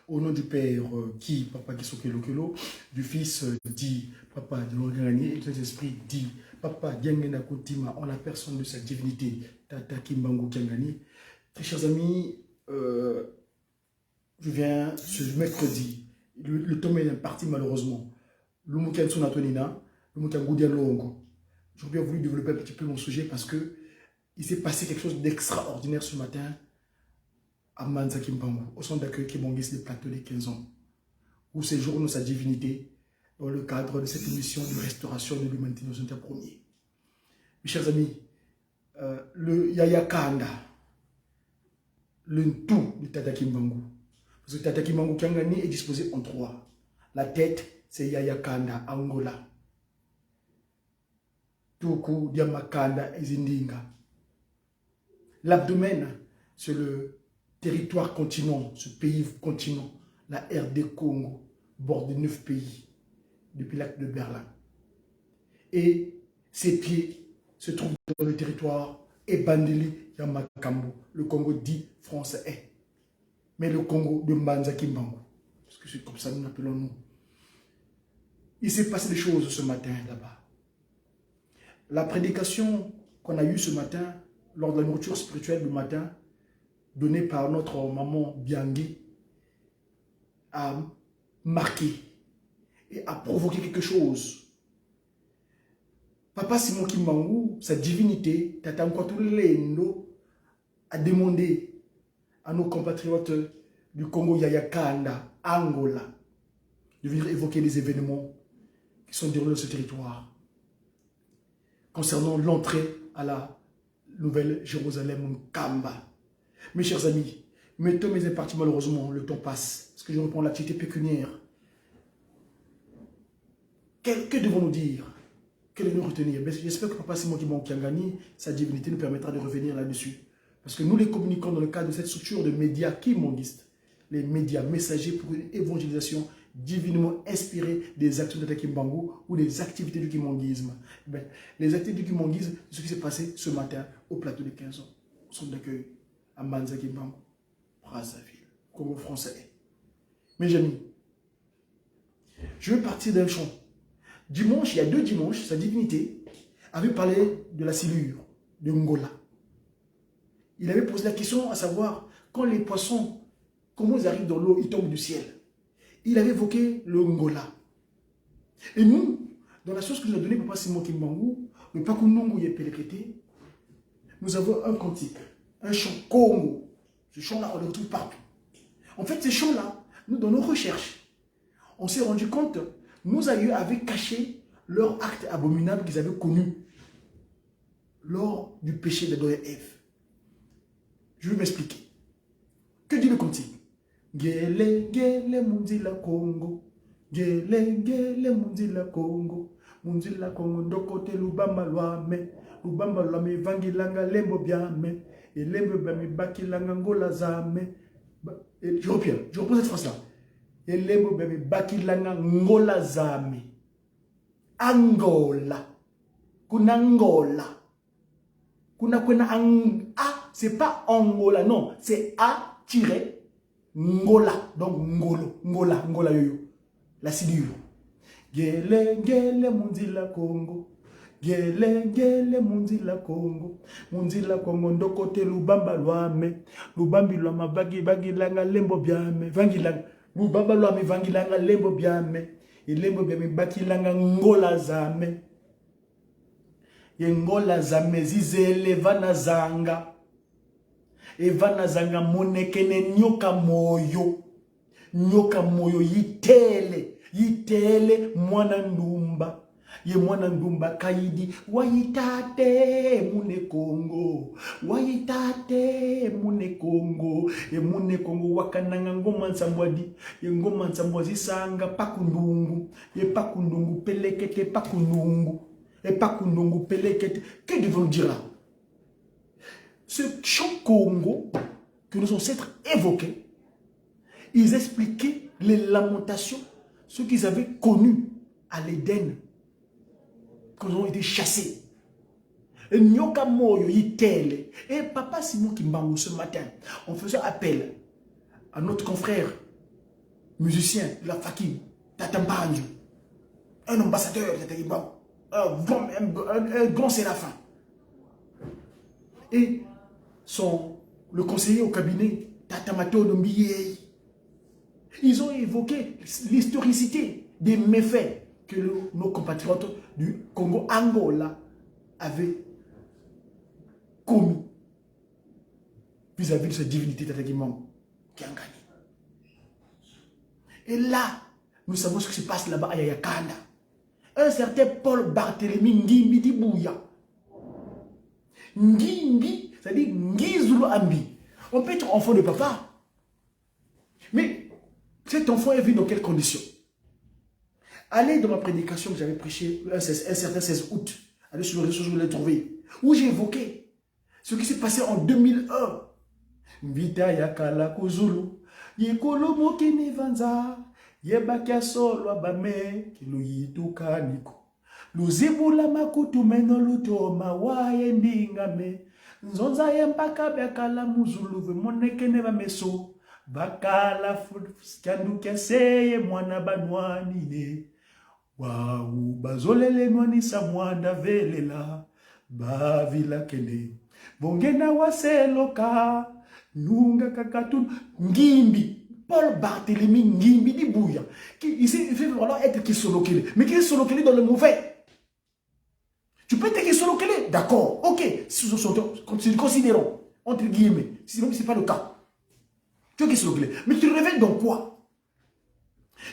Au nom du Père, qui, Papa Kisokelo Kelo, du Fils, dit, Papa de l'Organie, et de l'Esprit, dit, Papa Diangena Koutima, en la personne de sa divinité, Tata Kimbangu Kiangani. Très chers amis, je viens ce mercredi, le tome est parti malheureusement. L'Umukan Sunatonina, l'Umukan Goudian Longo. J'aurais bien voulu développer un petit peu mon sujet parce que il s'est passé quelque chose d'extraordinaire ce matin à Manza Kimbangu, au centre d'accueil Kimongis des plateaux des 15 ans, où séjourne sa divinité dans le cadre de cette mission de restauration de l'humanité dans un temps premier. Mes chers amis, le Yaya Kanda, le tout du Tata Kimbangu, parce que Tata Kimbangu Kiangani est disposé en trois. La tête, c'est Yaya Kanda, Angola. Tuku, Diamakanda et Zindinga. L'abdomen, c'est le territoire continent, ce pays continent, la RD Congo, bord de 9 pays, depuis l'acte de Berlin. Et ses pieds se trouvent dans le territoire Ebandeli Yamakambo, le Congo dit français, mais le Congo de Mbanza Kimbangu, parce que c'est comme ça que nous l'appelons nous. Il s'est passé des choses ce matin là-bas. La prédication qu'on a eue ce matin, lors de la nourriture spirituelle du matin, donnée par notre maman Biangui, a marqué et a provoqué quelque chose. Papa Simon Kimbangu, sa divinité, Tata Nkwatulendo, a demandé à nos compatriotes du Congo Yaya Kanda, Angola, de venir évoquer les événements qui sont déroulés dans ce territoire concernant l'entrée à la Nouvelle Jérusalem Kamba. Mes chers amis, mes tomes est parti malheureusement, le temps passe, parce que je reprends l'activité pécuniaire. Que devons-nous dire? Que devons-nous retenir? J'espère que Papa Simon Kimbangu, sa divinité, nous permettra de revenir là-dessus. Parce que nous les communiquons dans le cadre de cette structure de médias kimonguistes, les médias messagers pour une évangélisation divinement inspirée des actions de Kimbangu ou des activités du kimonguisme. Les activités du kimonguisme, c'est ce qui s'est passé ce matin au plateau de 15 ans, au centre d'accueil à Mbanza Kimbangu, Brazzaville, Congo français. Mes amis, je vais partir d'un chant. Dimanche, il y a 2 dimanches, sa divinité avait parlé de la silure, de Ngola. Il avait posé la question à savoir, quand les poissons, comment ils arrivent dans l'eau, ils tombent du ciel. Il avait évoqué le Ngola. Et nous, dans la chose que nous a donnée Papa Simon Kimbangu, le Pakunungu Yepelekete, nous avons un cantique, un chant Congo. Ce chant-là, on le retrouve partout. En fait, ces chants-là, nous, dans nos recherches, on s'est rendu compte, nos aïeux avaient caché leur acte abominable qu'ils avaient connu lors du péché d'Adam et Ève. Je vais m'expliquer. Que dit le cantique? Gele, gele, mundila Congo. Gele, gele, mundila Congo. Mundila Congo, ndokote lubamba luame. Lubamba luame, vangilanga lembo biame. Et lembo biame, bakilanga ngola zame. Je reprends cette phrase-là. Et lembo biame, bakilanga ngola zame. Angola. Kunangola. Kuna A, c'est pas Angola, non. C'est A-Ngola. Donc Ngolo, Ngola yoyo. La silure. Gele, gele, mundila Congo. Gele, gele, mundila Congo. Mundila Congo, ndokote lubamba luame. Lubambi luama, vangilanga lembo biame. Vangilanga, lubamba luame, vangilanga lembo biame. Et lembo biame, bakilanga ngola zame. Yengola zame zizele vana zanga. Evana zanga monekene nyoka moyo. Nyoka moyo yitele. Yitele mwana ndumba. Ye mwana ndumba kaidi. Wayitate mune Congo. Wayitate mune Congo. E mune Congo wakananga ngoma nsambwadi. Ye ngoma nsambwazi sanga pakundungu. Ye pakundungu pelekete pakundungu. Et pas Kundungu Pelekete. Que devons-nous dire là? Ce chant Congo que nos ancêtres évoquaient, ils expliquaient les lamentations, ce qu'ils avaient connu à l'Éden, quand ils ont été chassés. Et Nyoka Moyo Yitele. Et Papa Simon Kimbangu ce matin, en faisant appel à notre confrère musicien de la Fakim, Tatambanjo, un ambassadeur de Tatambanjo, un grand séraphin. Et le conseiller au cabinet, Tatamato Nombiye, ils ont évoqué l'historicité des méfaits que nos compatriotes du Congo Angola avaient commis vis-à-vis de cette divinité Tatambanjo qui a gagné. Et là, nous savons ce qui se passe là-bas à Yayakanda. Un certain Paul Barthélemy Ngimbi Dibouya. Ngimbi, c'est-à-dire Ngizulu Ambi. On peut être enfant de papa. Mais cet enfant est venu dans quelles conditions? Allez dans ma prédication que j'avais prêchée un certain 16 août. Allez sur le réseau, je l'ai trouvé. Où j'ai évoqué ce qui s'est passé en 2001. Mbita Yakala Kuzulu. Yekolo Mokene Vanza. Yebakia Solo Abame. Kilo Yituka Niko. Luzibula makutu meno lutoma waye ndingame. Nzonza yempaka bekala muzulu ve monekene bameso. Bakala fuskandu keseye mwana banwani ne. Wau bazolele nwani sa mwanda velela. Bavila kene. Bongena waseloka. Nunga kakatun. Ngimbi. Paul Barthélemy Ngimbi Dibouya. Il fait vraiment être qui solokele. Mais qui est solokele dans le mauvais. Tu peux être qui solokele. D'accord. Ok. Considérons. Entre guillemets. Même si ce n'est pas le cas. Tu es qui solokele. Mais tu te révèles dans quoi?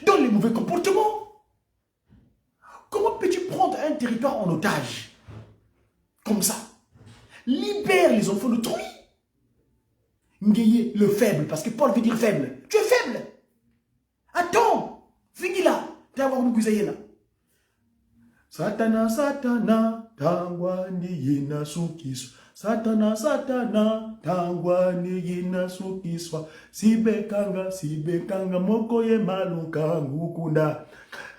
Dans les mauvais comportements. Comment peux-tu prendre un territoire en otage? Comme ça. Libère les enfants de Troy. Ngeye, le faible, parce que Paul veut dire faible. Tu es faible. Attends, finis là. Satana, Satana, tangwani yina sukiswa. Satana, Satana, tangwani yina sukiswa. Sibekanga, moko ye malukangu kunda.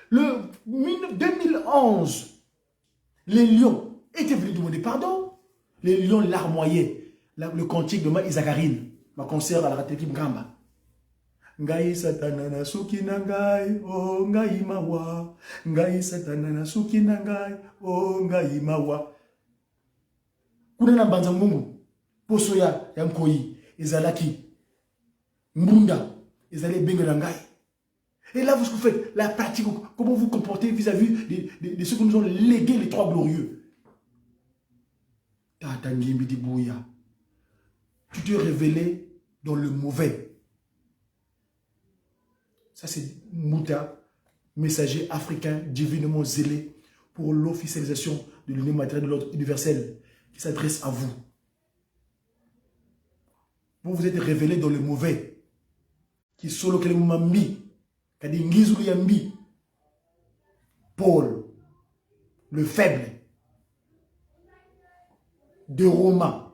Le 2011, les lions étaient venus demander pardon. Les lions larmoyaient. Le cantique de Ma Isagarine. Ma concert à la Rateki Mgamba. Ngai satana na suki na ngai, oh ngai mawa. Ngai satana na suki na ngai, oh ngai mawa. Kuna na banza mungu. Poso ya mkoi. Ezalaki. Mbunda. Ezale benga na ngai. Et là, vous, ce que vous faites, la pratique, comment vous comportez vis-à-vis de ceux qui nous ont légué les trois glorieux. Tata Ngimbi Dibouya. Tu te révélais dans le mauvais. Ça, c'est Mouta, messager africain divinement zélé pour l'officialisation de l'union matérielle de l'ordre universel qui s'adresse à vous. Vous vous êtes révélé dans le mauvais. Qui solo que mambi, kadi ngizulu yambi. Paul, le faible. De Roma.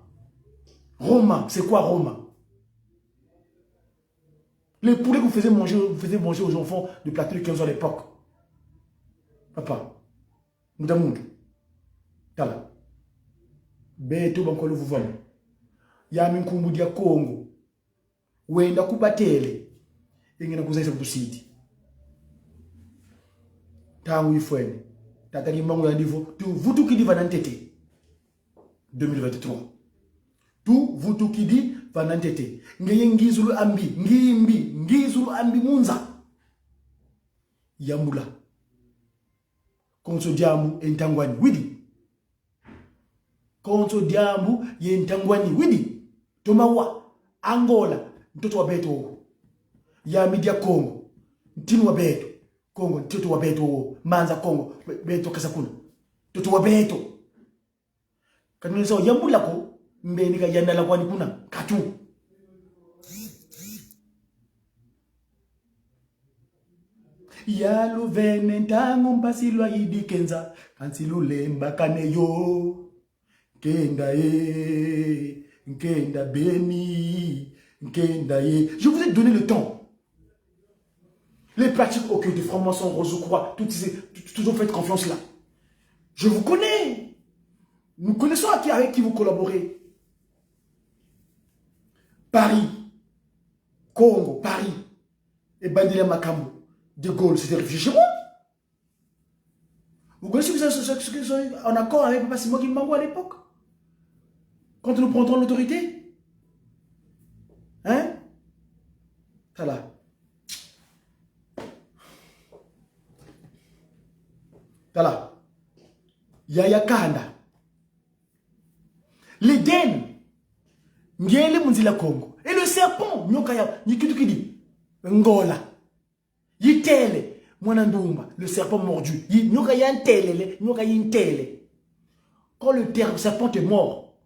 Roma, c'est quoi Roma? Les poulets que vous faisiez manger aux enfants de plateau de 15 ans à l'époque. Papa, Moudamoud, Tala, Beto Bankolo vous voyez. Yamin Kumbudia Congo, Wenda Kubatele, Ingena Kuzesa Kusiti. Tangu Ifouene, Tataki Mango Yandivo, vous tout qui dit Vanantete, 2023. Tout vous tout qui dit Vanantete. Ngeye ngizulu ambi, ngizulu ambi munza. Yamula. Konso diamu entangwani widi. Konso diamu yentangwani widi. Tomawa, Angola, mtoto wa beto. Ya media Congo, ntinu wa beto. Congo, mtoto wa beto. Manza Congo, beto kasakuna. Mtoto wa beto. Kanuni sawa yamula ko. Mbenika yandala kwani kuna katu. Yalu vene ntango mpasilwa yidi kenza kansilu lemba kaneyo kenda nkenda beni nkenda Je vous ai donné le temps. Les pratiques occultes, francs-maçons, rose-croix, toutes ont fait confiance là. Je vous connais. Nous connaissons avec qui vous collaborez. Paris, Congo, Paris, Et Bandila Makambo, De Gaulle, c'était réfugié chez moi. Vous connaissez ce que c'est en accord avec Papa Simon Kimbangu à l'époque? Quand nous prendrons l'autorité? Hein? Ça là. Ça là. Yaya Kanda. L'Éden. Ngele Munzila Congo. Et le serpent. Nyokaya. Nyikidukidi. Ngola. Yitele. Mwanandumba. Le serpent mordu. Nyokaya Ntele. Nyokaya Ntele. Quand le serpent est mort.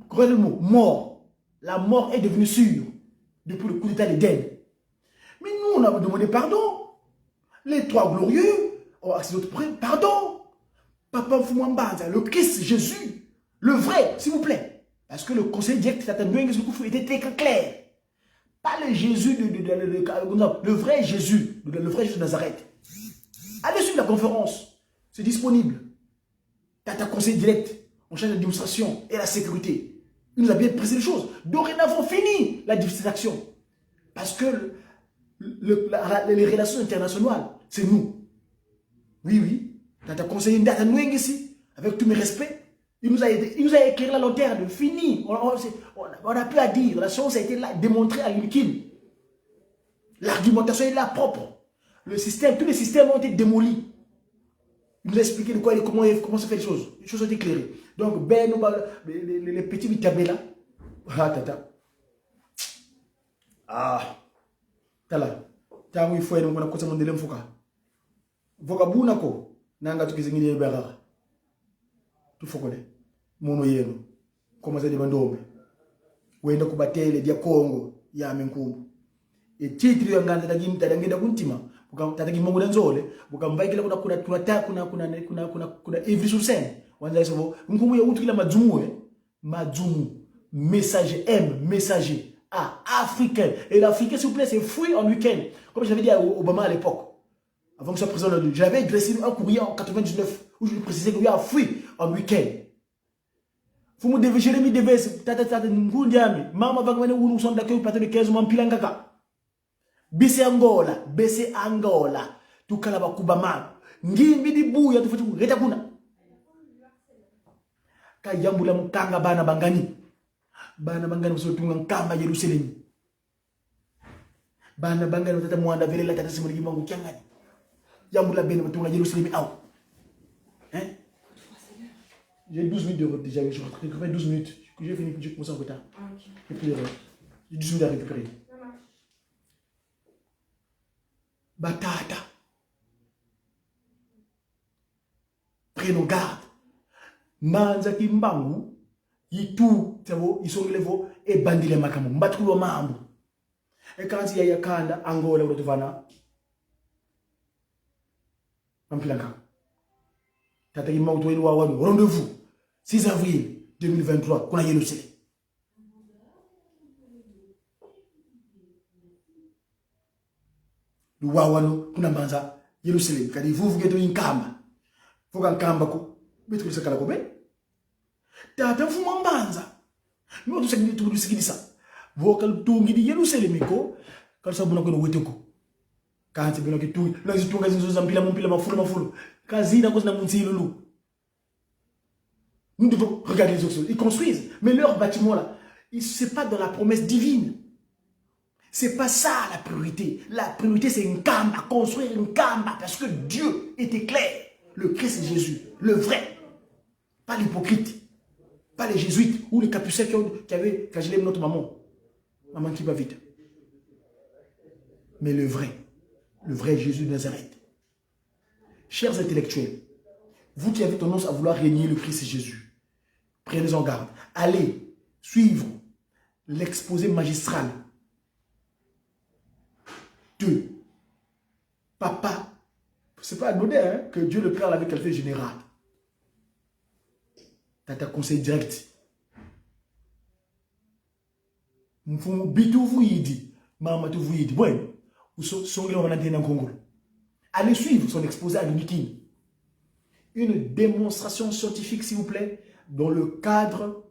Regardez le mot. Mort. La mort est devenue sûre. Depuis le coup d'état d'Éden. Mais nous, on a demandé pardon. Les trois glorieux. Oh, c'est notre pardon. Papa Fumambanza, le Christ Jésus, le vrai, s'il vous plaît. Parce que le conseil direct était très clair. Pas le Jésus, le vrai Jésus, le vrai Jésus de Nazareth. Allez suivre la conférence, c'est disponible. Tu as ta conseil direct, on change l'administration et la sécurité. Il nous a bien précisé les choses. Dorénavant, fini la distraction. Parce que les relations internationales, c'est nous. Oui, oui. Tu as conseillé une date à nous ici, avec tous mes respects. Il nous a éclairé la lanterne, fini. On n'a plus à dire. La science a été là, démontrée à l'uniquine. L'argumentation est là propre. Le système, tous les systèmes ont été démolis. Il nous a expliqué de quoi et comment se fait les choses. Les choses ont été éclairées. Donc, les petits vitamins là. Ah, tata. Ah. Tala. T'as il faut aller dans le monde de l'enfoka. Vokabouna ko. Nanga tukizingine berara. Tu fokole. Mono yenu. Comment ça demande. Wenda kubatele dia Congo ya menkubu. E titri ya nganda tagimta ngenda kuntima. Buka tatagi mongo danzole. Buka mvaikile kuna Evry sur scène. Wanda isovo. Nkumu ya utu kila mazumu Mazumu. Messager M. Messager. Ah, africain. Et l'africain, s'il vous plaît, c'est fruit en week-end. Comme j'avais dit à Obama à l'époque. Avant que je sois président, j'avais dressé un courrier en 99 où je lui précisais qu'il y a un fruit en week-end. Faut me devez Jérémy Deves, tata Ngundiami, maman va venir où nous sommes d'accueil pour de 15 mois pilangaka. BC Angola, tout kalaba kubama. Ngimbi di bouya tu fatu retakuna. Ka yambula mukanga bana bangani. Bana bangani msotunga nkamba Jerusalem. Bana bangani tata mwanda vile la tata simuli mangu kyangani. Yambula bene mtunga Jerusalem out. Hein? J'ai 12 minutes de route déjà, je récupère 12 minutes. J'ai fini, j'ai commencé en retard. Ah, ok. Et puis, j'ai 12 minutes à récupérer. Batata. Prenons garde. Manza Kimbangu, Yitu, ils sont relevés et bandit les macamus. Mbatoulo mambo. Et quand il y a Yakanda, Angola, ou Tovana, Mampilanka. Tataki Mauto et Wawan, rendez-vous. 6 avril 2023, qu'on a yélo sélé. Le Wawano, qu'on a banza, yélo sélé. Kadi vous gêtez une kamba. Faut qu'un kamba ko, mais tu sais qu'à la cobe. Tata fou mambanza. Nous tous ces tout ce qui dit ça. Vocal tout qui dit yélo sélé miko, quand ça bouna kono weteko. Quand c'est bien que tout, là ils tout gazin zampila mon pila ma foule. Kazina cause na munsi lulu. Nous devons regarder les autres. Ils construisent. Mais leur bâtiment là, ce n'est pas dans la promesse divine. Ce n'est pas ça la priorité. La priorité c'est une kamba, construire une kamba. Parce que Dieu était clair. Le Christ est Jésus. Le vrai. Pas l'hypocrite. Pas les jésuites ou les capucins qui avaient flagellé notre maman. Maman qui va vite. Mais le vrai Jésus de Nazareth. Chers intellectuels, vous qui avez tendance à vouloir régner le Christ Jésus, prenez en garde. Allez suivre l'exposé magistral de Papa. Ce n'est pas anodin hein, que Dieu le Père l'avait qualifié général. Tata conseil direct. Allez suivre son exposé à l'uniquine. Une démonstration scientifique, s'il vous plaît, dans le cadre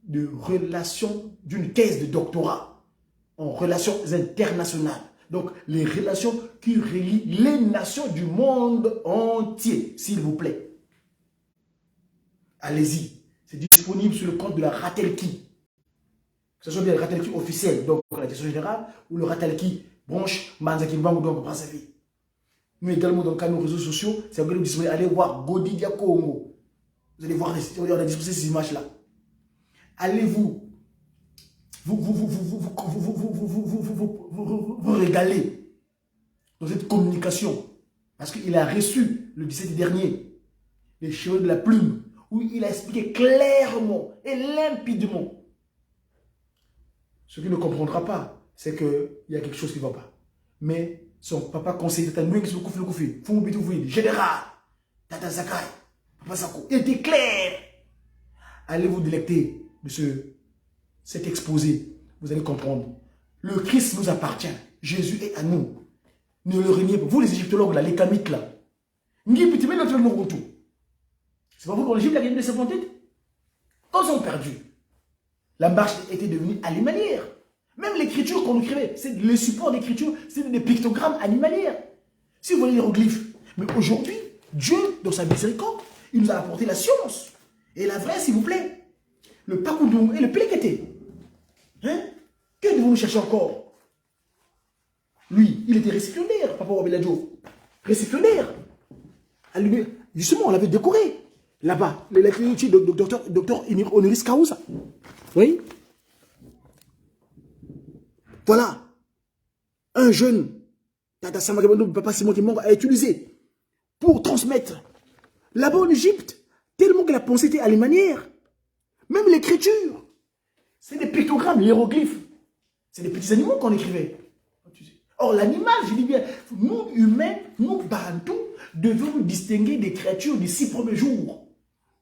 de relations, d'une thèse de doctorat en relations internationales. Donc, les relations qui relient les nations du monde entier, s'il vous plaît. Allez-y. C'est disponible sur le compte de la Ratelki. Que ce soit bien le Ratelki officiel, donc la direction générale, ou le Ratelki branche Manzaki Mbangu, donc Brazzaville. Nous également, dans le cas de nos réseaux sociaux, c'est encore disponible. Allez voir Godidia Congo. Vous allez voir, on a disposé ces images-là. Allez-vous vous régaler dans cette communication. Parce qu'il a reçu le 17 dernier les cheveux de la plume, où il a expliqué clairement et limpidement. Ce qu'il ne comprendra pas, c'est qu'il y a quelque chose qui ne va pas. Mais son papa conseiller, général, Tata Sakai, Papa Sako, il était clair. Allez vous délecter de cet exposé. Vous allez comprendre. Le Christ nous appartient. Jésus est à nous. Ne le reniez pas. Vous les égyptologues là, les kamites là. C'est pas vous qu'en Égypte, la guerre de 58. Quand ils ont perdu, la marche était devenue animalière. Même l'écriture qu'on écrivait, le support d'écriture, c'est des pictogrammes animalières. Si vous voyez les hiéroglyphes. Mais aujourd'hui, Dieu, dans sa miséricorde, il nous a apporté la science. Et la vraie, s'il vous plaît. Le Pakoudou et le Plekete. Hein? Que devons-nous chercher encore? Lui, il était récipiendaire, Papa Wabeladjo. Récipiendaire. Justement, on l'avait décoré. Là-bas, le docteur Honoris Causa. Oui. Voilà. Un jeune, Tata Samakabando, Papa Simon Kimbangu, a utilisé pour transmettre. Là-bas en Égypte, tellement que la pensée était à l'émanière. Même l'écriture. C'est des pictogrammes, hiéroglyphes. C'est des petits animaux qu'on écrivait. Or, l'animal, je dis bien, nous, humains, nous, bantous, devons nous distinguer des créatures des 6 premiers jours.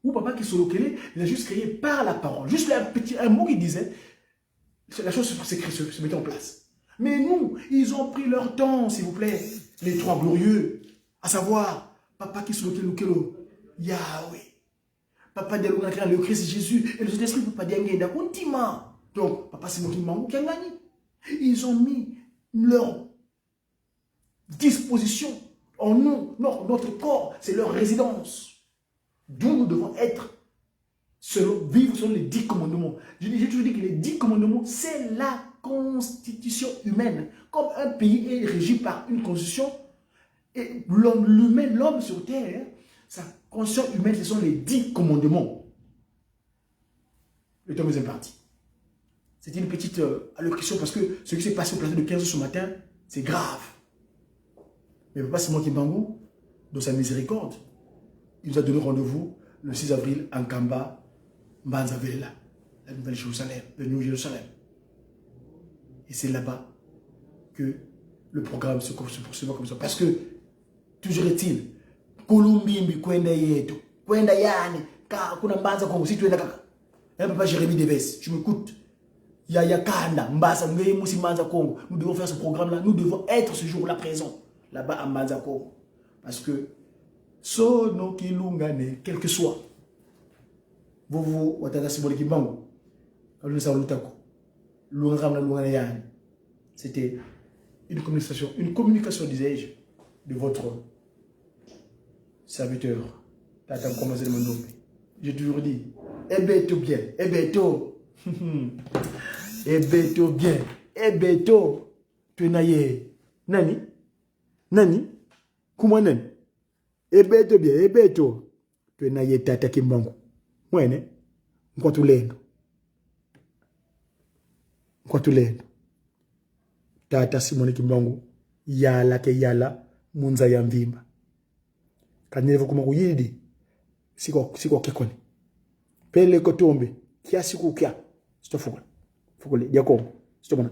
Où papa qui se localisait, il a juste créé par la parole. Juste un mot qui disait, la chose se mettait en place. Mais nous, ils ont pris leur temps, s'il vous plaît. Les 3 glorieux, à savoir, papa qui se localisait, Yahweh. Papa de le Christ Jésus et le Saint-Esprit, papa de continua. Donc, papa c'est moi qui m'a gagné. Ils ont mis leur disposition en nous, notre corps, c'est leur résidence. D'où nous devons être, vivre selon les 10 commandements. J'ai toujours dit que les 10 commandements, c'est la constitution humaine. Comme un pays est régi par une constitution, et l'homme sur terre, sa conscience humaine, ce sont les 10 commandements. Le temps nous est parti. C'était une petite allocution parce que ce qui s'est passé au plateau de 15 ce matin, c'est grave. Mais Papa Simon Kimbangu, dans sa miséricorde, il nous a donné rendez-vous le 6 avril en Kamba, Mbanzavela, la nouvelle Jérusalem, le New Jérusalem. Et c'est là-bas que le programme se poursuivra comme ça. Parce que, toujours est-il, Kolumbimbi kwenda yetu, kwenda yani, kuna Mbanza Kongo, si tu es là, Papa Jérémy Deves, tu m'écoutes. Yaya Kanda, Mbasa, Mbanza Kongo. Nous devons faire ce programme-là. Nous devons être ce jour-là présent. Là-bas à Mbanza Kongo. Parce que, Sono Kilungane, quel que soit, vous, Watata Simone Kimbangu, c'était une communication, disais-je, de votre serviteur. Tata commencé de mon nom. J'ai toujours dit, Ebeto bien, Ebeto. Ebeto bien, Ebeto. Tu n'aille. Nani? Comment nani? Ebeto bien, Ebeto. Tu n'aille Tata Kimbangu. Mwene, Nkwatulendo. Tata Simone Kimbangu, yala ke yala, munza ya mvimba. Kanyevo kuma kuyidi, siko kekoni. Pele kotombe, kia siku kia. Sito fukule, diakongo, sito mwana.